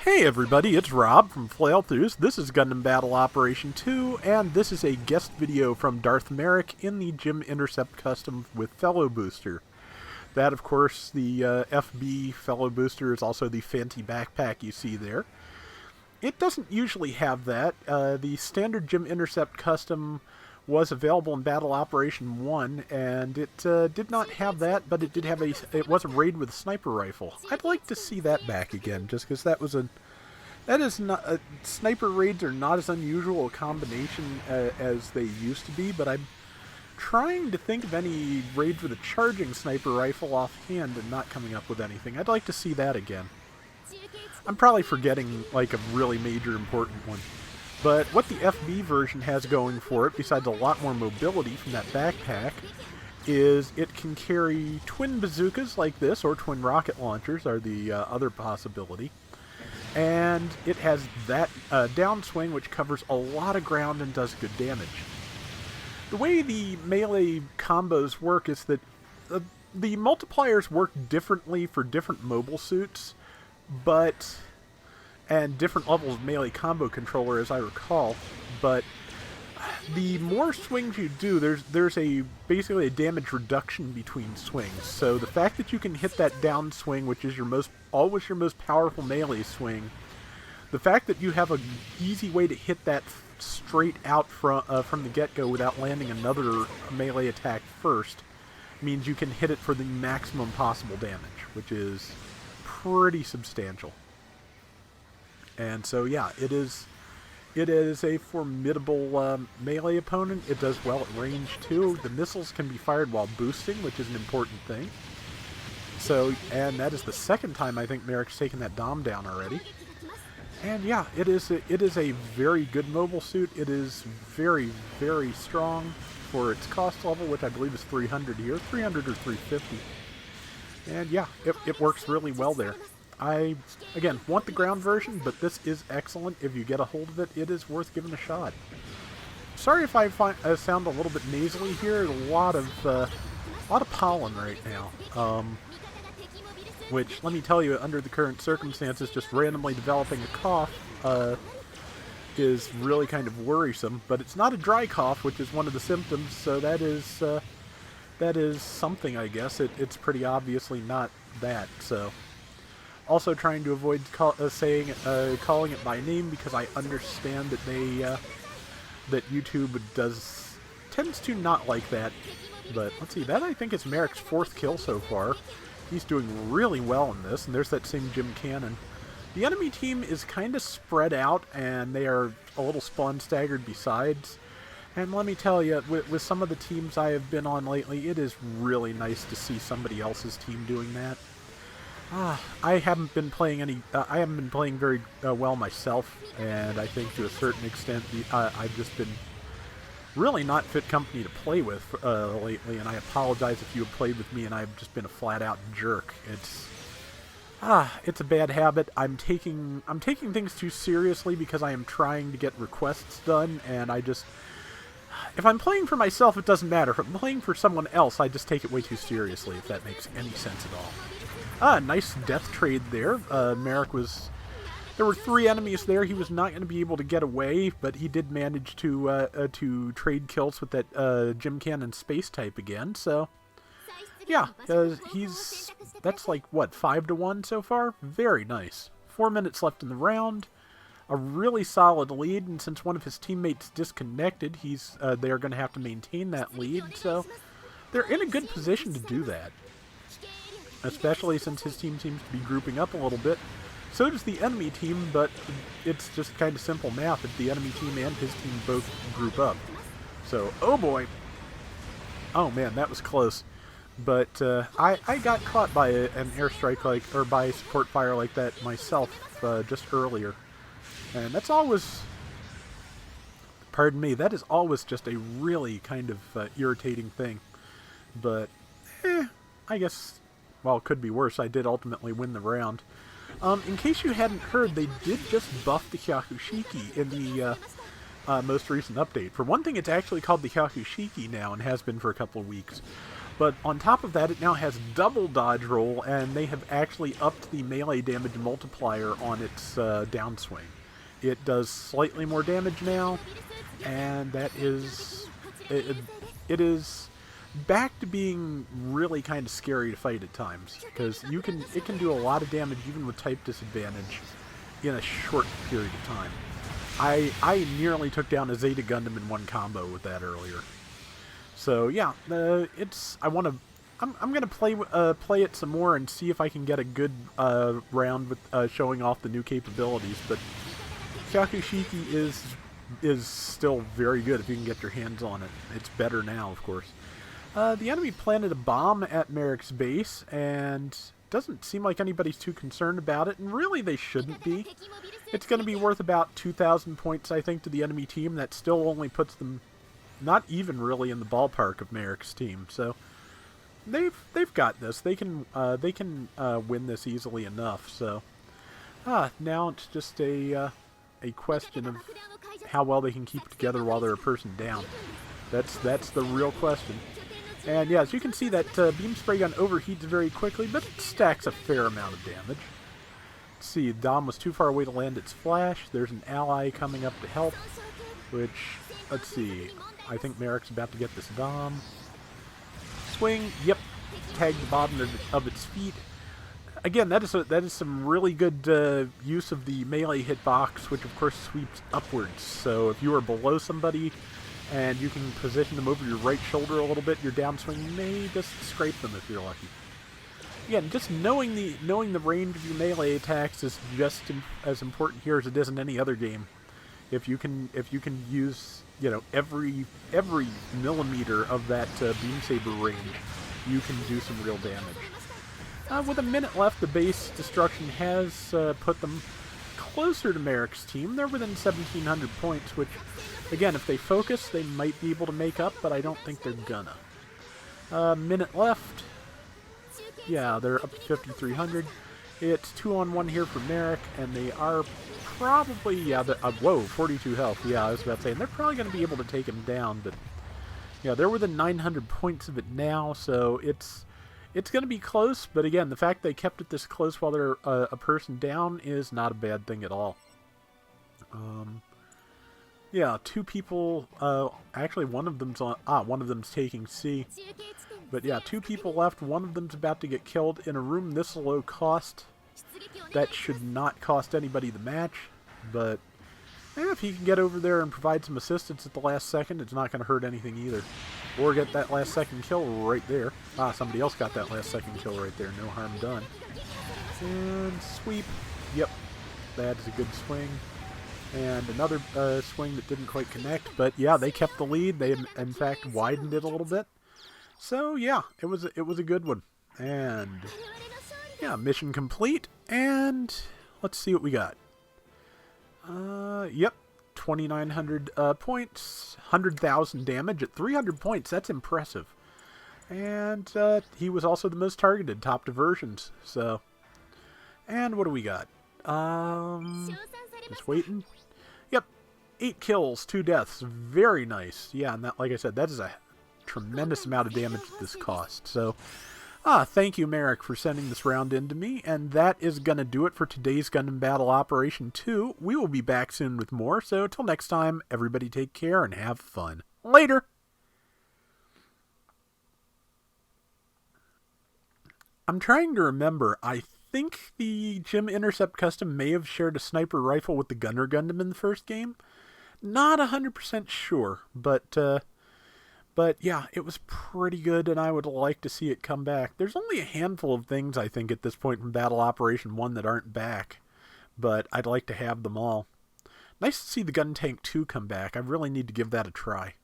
Hey everybody, it's Rob from Flailthroughs. This is Gundam Battle Operation 2, and this is a guest video from Darth Merrick in the Gym Intercept custom with Fellow Booster. That, of course, the FB Fellow Booster is also the fancy backpack you see there. It doesn't usually have that. The standard Gym Intercept custom was available in Battle Operation 1, and it did not have that, but it did have it was a raid with a sniper rifle. I'd like to see that back again, just because sniper raids are not as unusual a combination as they used to be, but I'm trying to think of any raids with a charging sniper rifle offhand and not coming up with anything. I'd like to see that again. I'm probably forgetting, like, a really major important one. But what the FB version has going for it, besides a lot more mobility from that backpack, is it can carry twin bazookas like this, or twin rocket launchers are the other possibility. And it has that downswing, which covers a lot of ground and does good damage. The way the melee combos work is that the multipliers work differently for different mobile suits, and different levels of melee combo controller, as I recall, but the more swings you do, there's basically a damage reduction between swings. So the fact that you can hit that down swing, which is always your most powerful melee swing, the fact that you have an easy way to hit that straight out from the get-go without landing another melee attack first, means you can hit it for the maximum possible damage, which is pretty substantial. And so, yeah, it is a formidable melee opponent. It does well at range, too. The missiles can be fired while boosting, which is an important thing. So, and that is the second time I think Merrick's taken that Dom down already. And yeah, it is a very good mobile suit. It is very, very strong for its cost level, which I believe is 300 here. 300 or 350. And yeah, it works really well there. I, again, want the ground version, but this is excellent. If you get a hold of it, it is worth giving a shot. Sorry if I sound a little bit nasally here. A lot of pollen right now. Which, let me tell you, under the current circumstances, just randomly developing a cough is really kind of worrisome. But it's not a dry cough, which is one of the symptoms, so that is something, I guess. It's pretty obviously not that, so... Also trying to avoid calling it by name, because I understand that that YouTube tends to not like that. But let's see, that I think is Merrick's 4th kill so far. He's doing really well in this, and there's that same Jim Cannon. The enemy team is kind of spread out, and they are a little spawn staggered besides. And let me tell you, with some of the teams I have been on lately, it is really nice to see somebody else's team doing that. I haven't been playing very well myself, and I think to a certain extent I've just been really not fit company to play with lately, and I apologize if you have played with me and I've just been a flat-out jerk. It's a bad habit. I'm taking things too seriously because I am trying to get requests done, and if I'm playing for myself, it doesn't matter. If I'm playing for someone else, I just take it way too seriously, if that makes any sense at all. Nice death trade there. There were 3 enemies there. He was not going to be able to get away, but he did manage to trade kills with that Jim Cannon space type again. So, yeah, that's like, what, 5-1 so far? Very nice. 4 minutes left in the round. A really solid lead, and since one of his teammates disconnected, they're going to have to maintain that lead. So, they're in a good position to do that. Especially since his team seems to be grouping up a little bit. So does the enemy team, but it's just kind of simple math if the enemy team and his team both group up. So, oh boy. Oh man, that was close. But I got caught by an airstrike or by support fire like that myself just earlier. And that's always, pardon me, that is always just a really kind of irritating thing. But, I guess... well, it could be worse. I did ultimately win the round. In case you hadn't heard, they did just buff the Hyakushiki in the most recent update. For one thing, it's actually called the Hyakushiki now and has been for a couple of weeks. But on top of that, it now has double dodge roll, and they have actually upped the melee damage multiplier on its downswing. It does slightly more damage now, and that is... It is back to being really kind of scary to fight at times, because it can do a lot of damage even with type disadvantage in a short period of time. I nearly took down a Zeta Gundam in one combo with that earlier. So yeah, I'm gonna play it some more and see if I can get a good round with showing off the new capabilities. But Kyakushiki is still very good if you can get your hands on it. It's better now, of course. The enemy planted a bomb at Merrick's base, and doesn't seem like anybody's too concerned about it, and really they shouldn't be. It's going to be worth about 2,000 points, I think, to the enemy team. That still only puts them not even really in the ballpark of Merrick's team. So they've got this. They can win this easily enough. So now it's just a question of how well they can keep it together while they're a person down. That's the real question. And yeah, as you can see, that beam spray gun overheats very quickly, but it stacks a fair amount of damage. Let's see, Dom was too far away to land its flash. There's an ally coming up to help, which, let's see, I think Merrick's about to get this Dom. Swing, yep, tag the bottom of its feet. Again, that is some really good use of the melee hitbox, which of course sweeps upwards. So if you are below somebody and you can position them over your right shoulder a little bit, your downswing may just scrape them if you're lucky. Again, just knowing the range of your melee attacks is just as important here as it is in any other game. If you can use, you know, every millimeter of that beam saber range, you can do some real damage. With a minute left, the base destruction has put them closer to Merrick's team. They're within 1,700 points, which, again, if they focus, they might be able to make up, but I don't think they're gonna. Minute left. Yeah, they're up to 5,300. It's 2-on-1 here for Merrick, and they are probably, yeah, whoa, 42 health. Yeah, I was about to say, and they're probably going to be able to take him down, but yeah, they're within 900 points of it now, so it's going to be close, but again, the fact they kept it this close while they're a person down is not a bad thing at all. Yeah, two people, actually one of them's taking C. But yeah, two people left, one of them's about to get killed in a room this low cost. That should not cost anybody the match, but if he can get over there and provide some assistance at the last second, it's not going to hurt anything either. Or get that last second kill right there. Somebody else got that last second kill right there, no harm done. And sweep, yep, that's a good swing. And another swing that didn't quite connect, but yeah, they kept the lead. They, in fact, widened it a little bit. So yeah, it was a good one. And yeah, mission complete. And let's see what we got. Yep, 2,900 points, 100,000 damage at 300 points. That's impressive. And he was also the most targeted, top diversions. So, and what do we got? Just waiting. Yep, 8 kills, 2 deaths. Very nice. Yeah, and that, like I said, that is a tremendous amount of damage at this cost. So, thank you, Merrick, for sending this round in to me. And that is going to do it for today's Gundam Battle Operation 2. We will be back soon with more. So, till next time, everybody take care and have fun. Later! I'm trying to remember. I think the Jim Intercept Custom may have shared a sniper rifle with the Gunner Gundam in the first game. Not 100% sure, but yeah, it was pretty good, and I would like to see it come back. There's only a handful of things, I think, at this point from Battle Operation 1 that aren't back, but I'd like to have them all. Nice to see the Gun Tank 2 come back. I really need to give that a try.